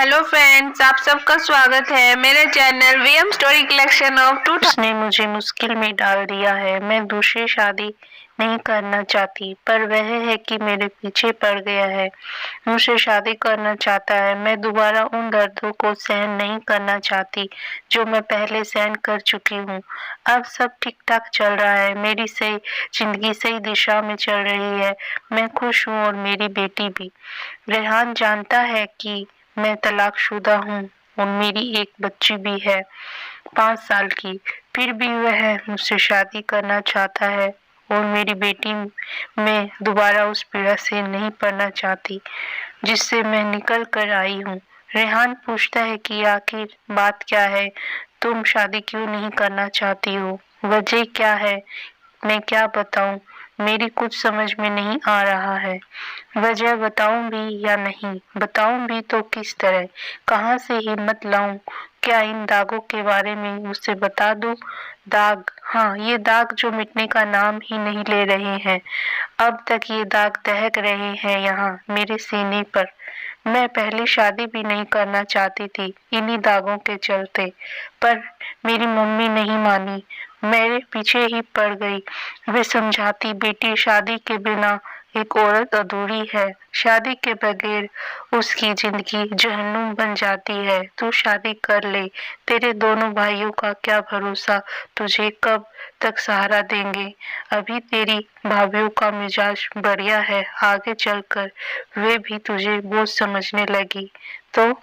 Hello friends, आप सबका स्वागत है मेरे channel VM story collection of two. उसने मुझे मुश्किल में डाल दिया है। मैं दूसरी शादी नहीं करना चाहती, पर वह है कि मेरे पीछे पड़ गया है, मुझसे शादी करना चाहता है। मैं दोबारा उन दर्दों को सहन नहीं करना चाहती जो मैं पहले सहन कर चुकी हूँ। अब सब ठीक ठाक चल रहा है, मेरी सही जिंदगी सही दिशा में चल रही है। मैं खुश हूँ और मेरी बेटी भी। रेहान जानता है कि मैं तलाकशुदा हूँ और मेरी एक बच्ची भी है, 5 साल की। फिर भी वह मुझसे शादी करना चाहता है और मेरी बेटी मैं दोबारा उस पीड़ा से नहीं पड़ना चाहती जिससे मैं निकल कर आई हूँ। रेहान पूछता है कि आखिर बात क्या है, तुम शादी क्यों नहीं करना चाहती हो, वजह क्या है। मैं क्या बताऊं, मेरी कुछ समझ में नहीं आ रहा है। वजह बताऊं भी या नहीं, बताऊं भी तो किस तरह, कहाँ से हिम्मत लाऊं। क्या इन दागों के बारे में मुझसे बता दूं। दाग, हाँ, ये दाग जो मिटने का नाम ही नहीं ले रहे हैं। अब तक ये दाग दहक रहे हैं यहाँ मेरे सीने पर। मैं पहले शादी भी नहीं करना चाहती थी इन्हीं दागों के चलते, पर मेरी मम्मी नहीं मानी, मेरे पीछे ही पड़ गई। वे समझाती, बेटी शादी के बिना एक औरत अधूरी है, शादी के बगैर उसकी जिंदगी जहन्नुम बन जाती है। तू शादी कर ले, तेरे दोनों भाइयों का क्या भरोसा, तुझे कब तक सहारा देंगे। अभी तेरी भाभीियों का मिजाज बढ़िया है, आगे चलकर वे भी तुझे बोझ समझने लगी तो।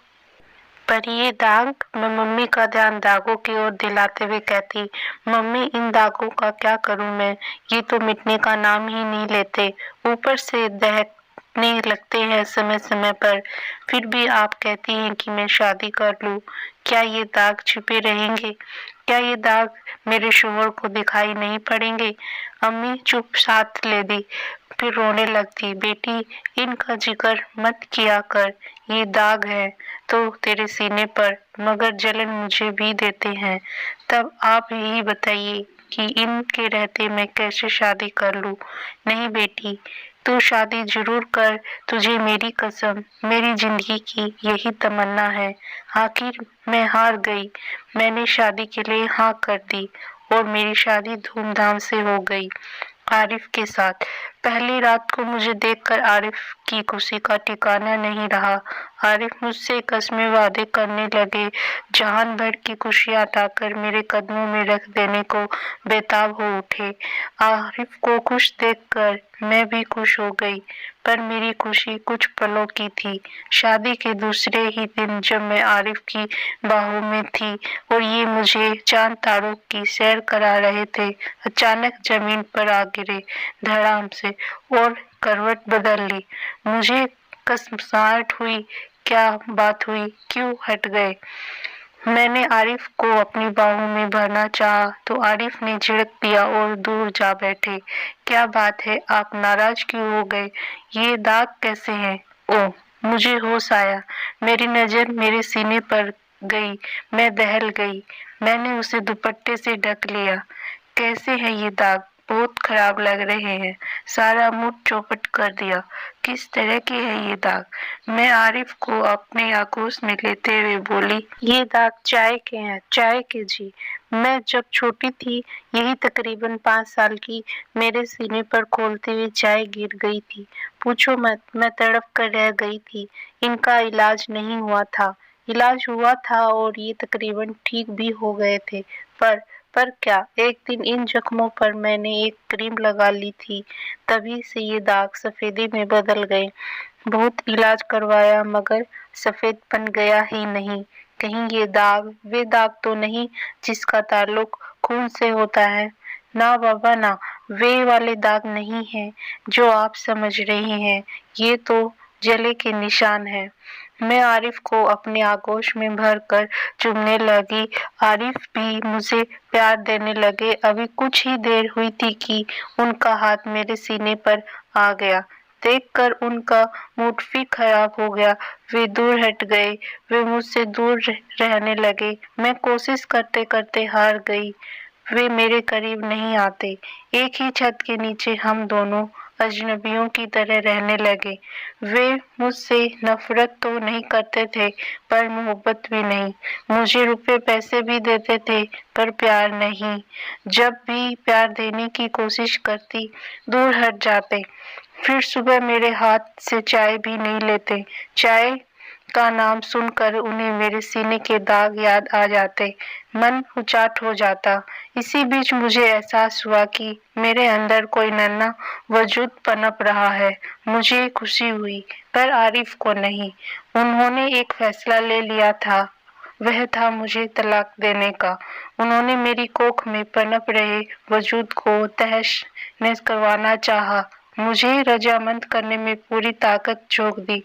पर ये दाग, मैं मम्मी का ध्यान दागों की ओर दिलाते हुए कहती, मम्मी इन दागों का क्या करूं मैं, ये तो मिटने का नाम ही नहीं लेते, ऊपर से दहकने लगते हैं समय समय पर। फिर भी आप कहती हैं कि मैं शादी कर लूं, क्या ये दाग छिपे रहेंगे, क्या ये दाग मेरे शोहर को दिखाई नहीं पड़ेंगे। अम्मी चुप साथ ले दी, फिर रोने लगती, बेटी इनका जिक्र मत किया कर, ये दाग है तो तेरे सीने पर, मगर जलन मुझे भी देते हैं। तब आप यही बताइए कि इनके रहते मैं कैसे शादी कर लूं। नहीं बेटी, तू शादी जरूर कर, तुझे मेरी कसम, मेरी जिंदगी की यही तमन्ना है। आखिर मैं हार गई, मैंने शादी के लिए हाँ कर दी और मेरी शादी धूमधाम से हो गई आरिफ के साथ। पहली रात को मुझे देखकर आरिफ की खुशी का ठिकाना नहीं रहा। आरिफ मुझसे कस्में वादे करने लगे, जहान भर की खुशियां हटाकर मेरे कदमों में रख देने को बेताब हो उठे। आरिफ को खुश देखकर मैं भी खुश हो गई, पर मेरी खुशी कुछ पलों की थी। शादी के दूसरे ही दिन जब मैं आरिफ की बाहों में थी और ये मुझे चांद तारों की सैर करा रहे थे, अचानक जमीन पर आ गिरे धड़ाम से और करवट बदल ली। मुझे कसमसाहट हुई, क्या बात हुई, क्यों हट गए। मैंने आरिफ को अपनी बाहों में भरना चाहा तो आरिफ ने झिड़क दिया और दूर जा बैठे। क्या बात है, आप नाराज क्यों हो गए, ये दाग कैसे हैं। ओह, मुझे होश आया, मेरी नजर मेरे सीने पर गई, मैं दहल गई। मैंने उसे दुपट्टे से ढक लिया। कैसे हैं ये दाग, बहुत खराब लग रहे हैं, सारा मूड चौपट कर दिया। किस तरह के है ये दाग। मैं आरिफ को अपने आगोश में लेते हुए बोली, ये दाग चाय के हैं, चाय के जी। मैं जब छोटी थी, यही तकरीबन 5 साल की, मेरे सीने पर खोलते हुए चाय गिर गई थी। पूछो मत, मैं तड़प कर रह गई थी। इनका इलाज नहीं हुआ था, इलाज हुआ था और ये तकरीबन ठीक भी हो गए थे, पर क्या, एक दिन इन जख्मों पर मैंने एक क्रीम लगा ली थी, तभी से ये दाग सफेदी में बदल गए। बहुत इलाज करवाया मगर सफेद बन गया ही नहीं। कहीं ये दाग वे दाग तो नहीं जिसका ताल्लुक खून से होता है। ना बाबा ना, वे वाले दाग नहीं है जो आप समझ रही हैं, ये तो जले के निशान है। मैं आरिफ को अपने आगोश में भरकर चूमने लगी, आरिफ भी मुझे प्यार देने लगे। अभी कुछ ही देर हुई थी कि उनका हाथ मेरे सीने पर आ गया। देखकर उनका मूड फिर खराब हो गया, वे दूर हट गए, वे मुझसे दूर रहने लगे। मैं कोशिश करते करते हार गई, वे मेरे करीब नहीं आते। एक ही छत के नीचे हम दोनों अजनबियों की तरह रहने लगे। वे मुझसे नफरत तो नहीं करते थे, पर मोहब्बत भी नहीं। मुझे रुपए पैसे भी देते थे, पर प्यार नहीं। जब भी प्यार देने की कोशिश करती, दूर हट जाते। फिर सुबह मेरे हाथ से चाय भी नहीं लेते। चाय का नाम सुनकर उन्हें मेरे सीने के दाग याद आ जाते। मन उचाट हो जाता। इसी बीच मुझे एहसास हुआ कि मेरे अंदर कोई नन्हा वजूद पनप रहा है। मुझे खुशी हुई, पर आरिफ को नहीं। उन्होंने एक फैसला ले लिया था, वह था मुझे तलाक देने का। उन्होंने मेरी कोख में पनप रहे वजूद को तहस नहस करवाना चाहा। मुझे रजामंद करने में पूरी ताकत झोंक दी,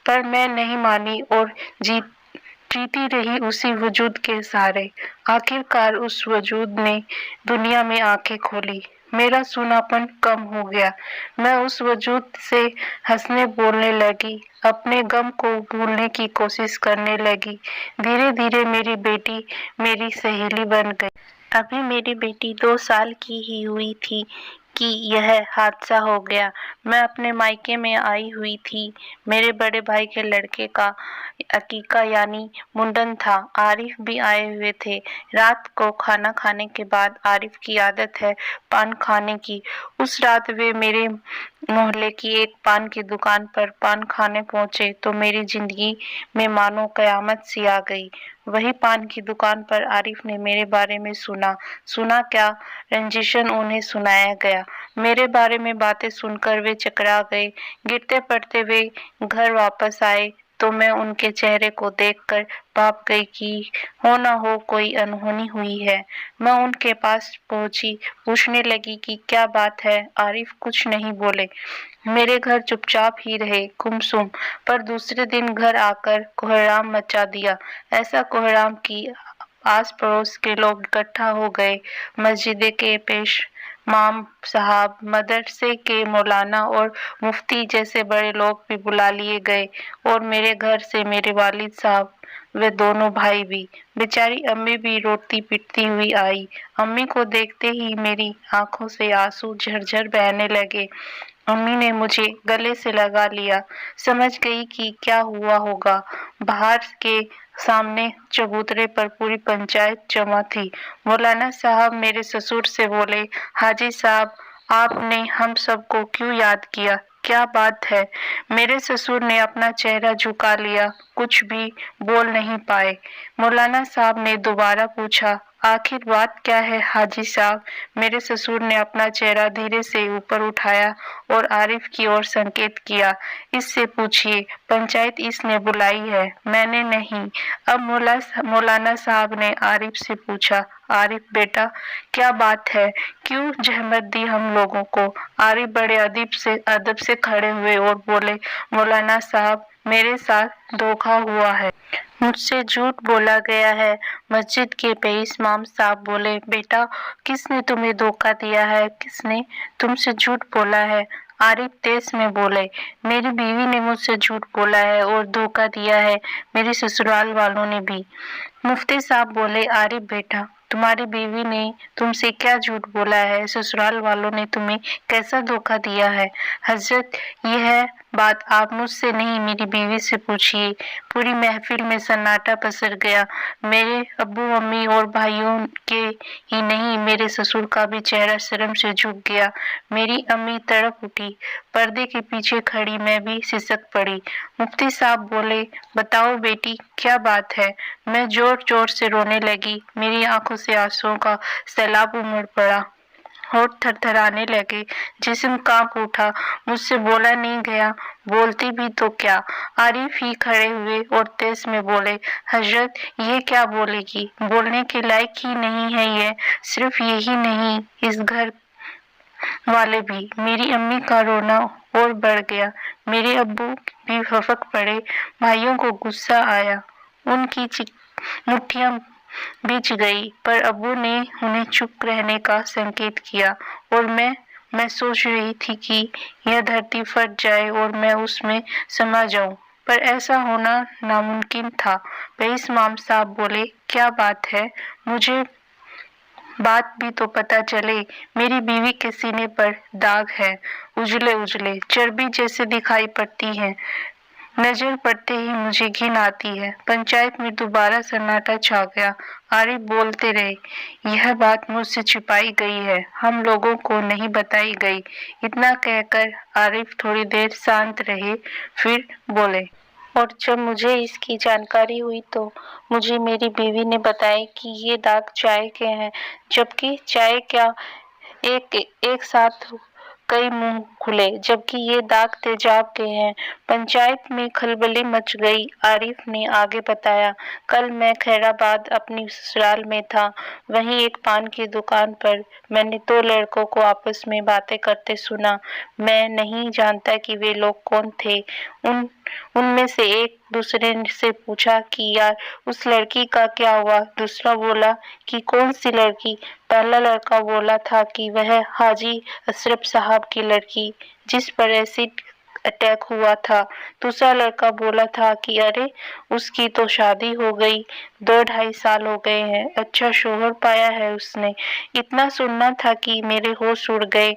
पर मैं नहीं मानी और जीती रही उसी वजूद के सहारे। आखिरकार उस वजूद ने दुनिया में आंखें खोली। मेरा सूनापन कम हो गया। मैं उस वजूद से हंसने बोलने लगी, अपने गम को भूलने की कोशिश करने लगी। धीरे धीरे मेरी बेटी मेरी सहेली बन गई। अभी मेरी बेटी 2 साल की ही हुई थी कि यह हादसा हो गया। मैं अपने मायके में आई हुई थी। मेरे बड़े भाई के लड़के का अकीका यानी मुंडन था। आरिफ भी आए हुए थे। रात को खाना खाने के बाद आरिफ की आदत है पान खाने की। उस रात वे मेरे मोहल्ले की एक पान की दुकान पर पान खाने पहुंचे तो मेरी जिंदगी में मानो कयामत सी आ गई। वही पान की दुकान पर आरिफ ने मेरे बारे में सुना क्या रंजिशन उन्हें सुनाया गया। मेरे बारे में बातें सुनकर वे चकरा गए। गिरते पड़ते वे घर वापस आए तो मैं उनके चेहरे को देखकर भाप गई कि हो न हो कोई अनहोनी हुई है। मैं उनके पास पहुंची, पूछने लगी कि क्या बात है। आरिफ कुछ नहीं बोले। मेरे घर चुपचाप ही रहे, गुमसुम। पर दूसरे दिन घर आकर कोहराम मचा दिया। ऐसा कोहराम कि आस पड़ोस के लोग इकट्ठा हो गए। मस्जिद के पेश माम साहब, मदरसे के मौलाना और मुफ्ती जैसे बड़े लोग भी बुला लिए गए और मेरे घर से मेरे वालिद साहब वे दोनों भाई भी। बेचारी अम्मी भी रोती पिटती हुई आई। अम्मी को देखते ही मेरी आंखों से आंसू झरझर बहने लगे। अम्मी ने मुझे गले से लगा लिया। समझ गई कि क्या हुआ होगा। बाहर के सामने चबूतरे पर पूरी पंचायत जमा थी। मौलाना साहब मेरे ससुर से बोले, हाजी साहब, आपने हम सबको क्यों याद किया? क्या बात है? मेरे ससुर ने अपना चेहरा झुका लिया, कुछ भी बोल नहीं पाए। मौलाना साहब ने दोबारा पूछा, आखिर बात क्या है हाजी साहब? मेरे ससुर ने अपना चेहरा धीरे से ऊपर उठाया और आरिफ की ओर संकेत किया, इससे पूछिए, पंचायत इसने बुलाई है, मैंने नहीं। अब मौलाना साहब ने आरिफ से पूछा, आरिफ बेटा क्या बात है, क्यों जहमत दी हम लोगों को? आरिफ बड़े अदब से खड़े हुए और बोले, मौलाना साहब, मेरे साथ धोखा हुआ है, मुझसे झूठ बोला गया है। मस्जिद के पेश इमाम साहब बोले, बेटा किसने तुम्हें धोखा दिया है? किसने तुमसे झूठ बोला है? आरिफ तेज में बोले, मेरी बीवी ने मुझसे झूठ बोला है और धोखा दिया है, मेरे ससुराल वालों ने भी। मुफ्ती साहब बोले, आरिफ बेटा तुम्हारी बीवी ने तुमसे क्या झूठ बोला है? ससुराल वालों ने तुम्हें कैसा धोखा दिया है? हजरत यह बात आप मुझसे नहीं मेरी बीवी से पूछिए। पूरी महफिल में सन्नाटा पसर गया। मेरे अब्बू अम्मी और भाइयों के ही नहीं, मेरे ससुर का भी चेहरा शर्म से झुक गया। मेरी अम्मी तड़प उठी। पर्दे के पीछे खड़ी मैं भी सिसक पड़ी। मुफ्ती साहब बोले, बताओ बेटी क्या बात है? मैं जोर जोर से रोने लगी। मेरी आंखों से आंसुओं का सैलाब उमड़ पड़ा। होठ थरथराने लगे, जिस्म कांप उठा। मुझसे बोला नहीं गया, बोलती भी तो क्या। आरिफ ही खड़े हुए और तेज में बोले, हजरत ये क्या बोलेगी? बोलने के लायक ही नहीं है ये। सिर्फ यही नहीं, इस घर वाले भी। मेरी अम्मी का रोना और बढ़ गया। मेरे अब्बू भी फफक पड़े। भाइयों को गुस्सा आया। उनकी मुट्ठियां बिछ गई, पर अब्बू ने उन्हें चुप रहने का संकेत किया और मैं सोच रही थी कि यह धरती फट जाए और मैं उसमें समा जाऊं, पर ऐसा होना नामुमकिन था। रईस इमाम साहब बोले, क्या बात है? मुझे बात भी तो पता चले। मेरी बीवी के सीने पर दाग है, उजले उजले चर्बी जैसे दिखाई पड़ती हैं। नजर पड़ते ही मुझे घिन आती है। पंचायत में दोबारा सन्नाटा छा गया। आरिफ बोलते रहे, यह बात मुझसे छिपाई गई है, हम लोगों को नहीं बताई गई। इतना कहकर आरिफ थोड़ी देर शांत रहे, फिर बोले, और जब मुझे इसकी जानकारी हुई तो मुझे मेरी बीवी ने बताया कि ये दाग चाय के हैं, जबकि चाय क्या, एक एक साथ कई मुंह खुले, जबकि ये दाग तेजाब के हैं। पंचायत में खलबली मच गई। आरिफ ने आगे बताया, कल मैं खैराबाद अपनी ससुराल में था। वहीं एक पान की दुकान पर मैंने दो लड़कों को आपस में बातें करते सुना। मैं नहीं जानता कि वे लोग कौन थे। उनमें से एक दूसरे से पूछा कि यार उस लड़की का क्या हुआ। दूसरा बोला कि कौन सी लड़की। पहला लड़का बोला था कि वह हाजी अशरफ साहब की लड़की जिस पर एसिड अटैक हुआ था। दूसरा लड़का बोला था कि अरे उसकी तो शादी हो गई, 2-2.5 साल हो गए हैं, अच्छा शोहर पाया है उसने। इतना सुनना था कि मेरे होश उड़ गए।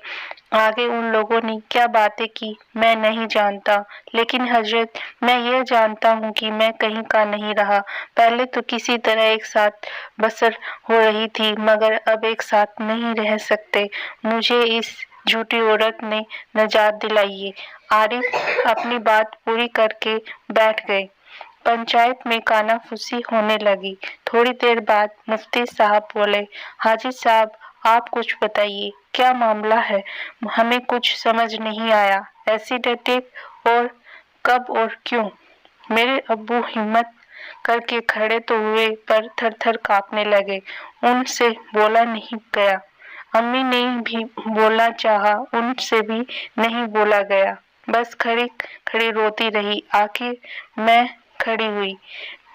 आगे उन लोगों ने क्या बातें की मैं नहीं जानता, लेकिन हजरत मैं यह जानता हूँ कि मैं कहीं का नहीं रहा। पहले तो किसी तरह एक साथ बसर हो रही थी, मगर अब एक साथ नहीं रह सकते। मुझे इस झूठी औरत ने निजात दिलाई है। आरिफ अपनी बात पूरी करके बैठ गए। पंचायत में कानाफूसी होने लगी। थोड़ी देर बाद मुफ्ती साहब बोले, हाजी साहब आप कुछ बताइए, क्या मामला है? हमें कुछ समझ नहीं आया। एसिड अटैक और कब और क्यों? मेरे अब्बू हिम्मत करके खड़े तो हुए पर थर थर कांपने लगे। उनसे बोला नहीं गया। अम्मी ने भी बोलना चाहा, उनसे भी नहीं बोला गया। बस खड़ी खड़ी रोती रही। आखिर मैं खड़ी हुई।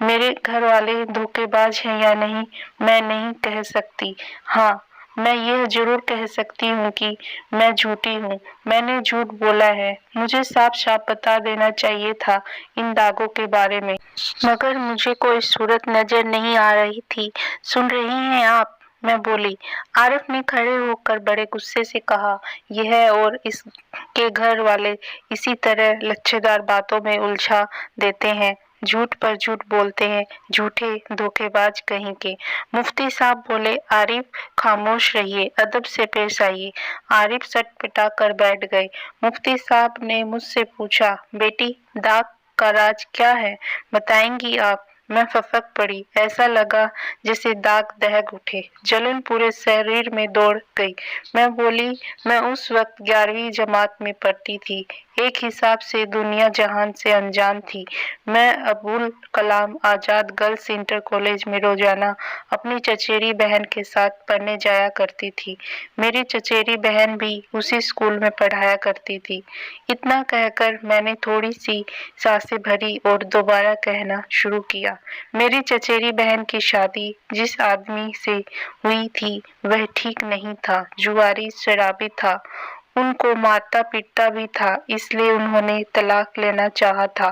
मेरे घर वाले धोखेबाज हैं या नहीं मैं नहीं कह सकती। हाँ, मैं यह जरूर कह सकती हूँ कि मैं झूठी हूँ। मैंने झूठ बोला है। मुझे साफ साफ बता देना चाहिए था इन दागों के बारे में, मगर मुझे कोई सूरत नजर नहीं आ रही थी। सुन रही हैं आप? मैं बोली। आरिफ ने खड़े होकर बड़े गुस्से से कहा, यह और इसके घर वाले इसी तरह लच्छेदार बातों में उलझा देते हैं, झूठ पर झूठ बोलते हैं, झूठे धोखेबाज कहीं के। मुफ्ती साहब बोले, आरिफ खामोश रहिए, अदब से पेश आइए। आरिफ सटपटा कर बैठ गए। मुफ्ती साहब ने मुझसे पूछा, बेटी दाग का राज क्या है, बताएंगी आप? मैं फफक पड़ी। ऐसा लगा जैसे दाग दहक उठे, जलन पूरे शरीर में दौड़ गई। मैं बोली, मैं उस वक्त 11वीं जमात में पढ़ती थी, एक हिसाब से दुनिया जहान से अनजान थी। मैं Abul Kalam Azad girls inter college में रोजाना अपनी चचेरी बहन के साथ पढ़ने जाया करती थी। मेरी चचेरी बहन भी उसी स्कूल में पढ़ाया करती थी। इतना कहकर मैंने थोड़ी सी सांसें भरी और दोबारा कहना शुरू किया, मेरी चचेरी बहन की शादी जिस आदमी से हुई थी वह ठीक नहीं था, जुआरी शराबी था, उनको मारता पीटता भी था, इसलिए उन्होंने तलाक लेना चाहा था।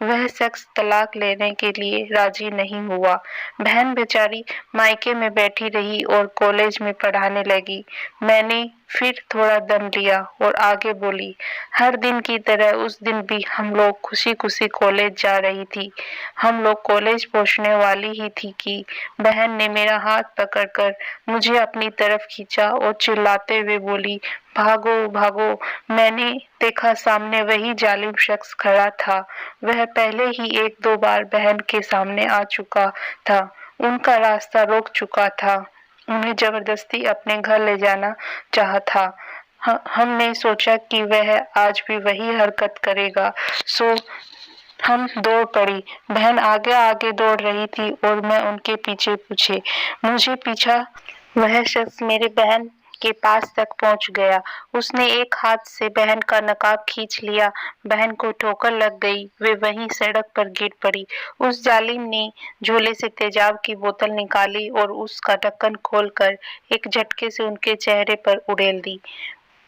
वह शख्स तलाक लेने के लिए राजी नहीं हुआ। बहन बेचारी मायके में बैठी रही और कॉलेज में पढ़ाने लगी। मैंने फिर थोड़ा दम लिया और आगे बोली, हर दिन की तरह उस दिन भी हम लोग खुशी खुशी कॉलेज जा रही थी। हम लोग कॉलेज पहुंचने वाली ही थी कि बहन ने मेरा हाथ पकड़कर मुझे अपनी तरफ खींचा और चिल्लाते हुए बोली, भागो भागो। मैंने देखा सामने वही जालिम शख्स खड़ा था। वह पहले ही 1-2 बार बहन के सामने आ चुका था, उनका रास्ता रोक चुका था, उन्हें जबरदस्ती अपने घर ले जाना चाहा था। हमने सोचा कि वह आज भी वही हरकत करेगा, सो हम दौड़ पड़ी। बहन आगे आगे दौड़ रही थी और मैं उनके पीछे पीछे। मुझे पीछा वह शख्स मेरे बहन के पास तक पहुंच गया। उसने एक हाथ से बहन का नकाब खींच लिया। बहन को ठोकर लग गई, वे वहीं सड़क पर गिर पड़ी। उस जालिम ने झोले से तेजाब की बोतल निकाली और उसका ढक्कन खोलकर एक झटके से उनके चेहरे पर उड़ेल दी।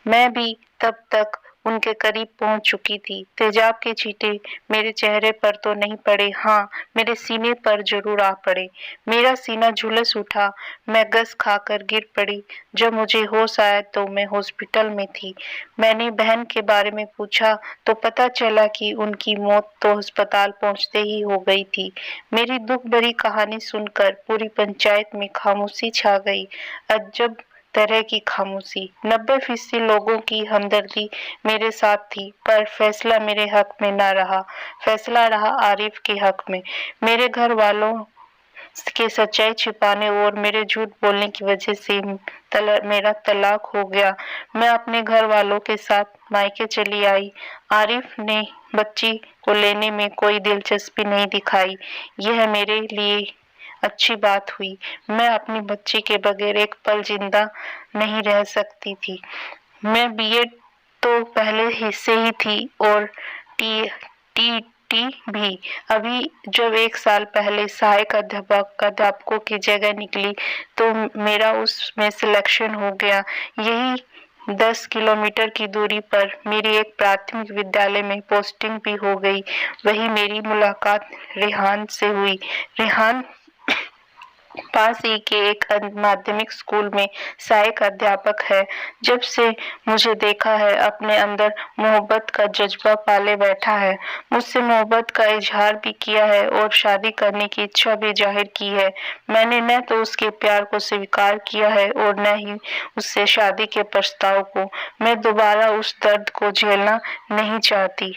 मैं भी तब तक ان کے قریب پہنچ چکی تھی۔ تیزاب کے چھینٹے میرے چہرے پر تو نہیں پڑے، ہاں میرے سینے پر ضرور آ پڑے۔ میرا سینہ جھلس اٹھا، میں گھس کھا کر گر پڑی۔ جب مجھے ہوش آیا تو میں ہاسپٹل میں تھی۔ میں نے بہن کے بارے میں پوچھا تو پتہ چلا کہ ان کی موت تو ہسپتال پہنچتے ہی ہو گئی تھی۔ میری دکھ بھری کہانی سن کر پوری پنچایت میں خاموشی چھا گئی، عجب طرح کی خاموشی۔ 90% لوگوں کی ہمدردی میرے ساتھ تھی، پر فیصلہ میرے حق میں نہ رہا، فیصلہ رہا عارف کے حق میں۔ میرے گھر والوں کے سچائی چھپانے اور میرے جھوٹ بولنے کی وجہ سے میرا طلاق ہو گیا۔ میں اپنے گھر والوں کے ساتھ مائکے چلی آئی۔ عارف نے بچی کو لینے میں کوئی دلچسپی نہیں دکھائی، یہ میرے لیے اچھی بات ہوئی۔ میں اپنی بچی کے بغیر ایک پل زندہ نہیں رہ سکتی تھی۔ میں B.Ed تو پہلے سے ہی تھی اور TET بھی۔ ابھی جب 1 سال پہلے سہایک ادھیاپکوں کی جگہ نکلی تو میرا اس میں سلیکشن ہو گیا۔ یہی 10 کلومیٹر کی دوری پر میری ایک پراتھمک ودیالیہ میں پوسٹنگ بھی ہو گئی۔ وہیں میری ملاقات ریحان سے ہوئی۔ ریحان پاس ہی کے ایک مادھمک اسکول میں سہایک ادھیاپک ہے۔ جب سے مجھے دیکھا ہے اپنے اندر محبت کا جذبہ پالے بیٹھا ہے، مجھ سے محبت کا اظہار بھی کیا ہے اور شادی کرنے کی اچھا بھی ظاہر کی ہے۔ میں نے نہ تو اس کے پیار کو سویکار کیا ہے اور نہ ہی اس سے شادی کے پرستاؤ کو۔ میں دوبارہ اس درد کو جھیلنا نہیں چاہتی۔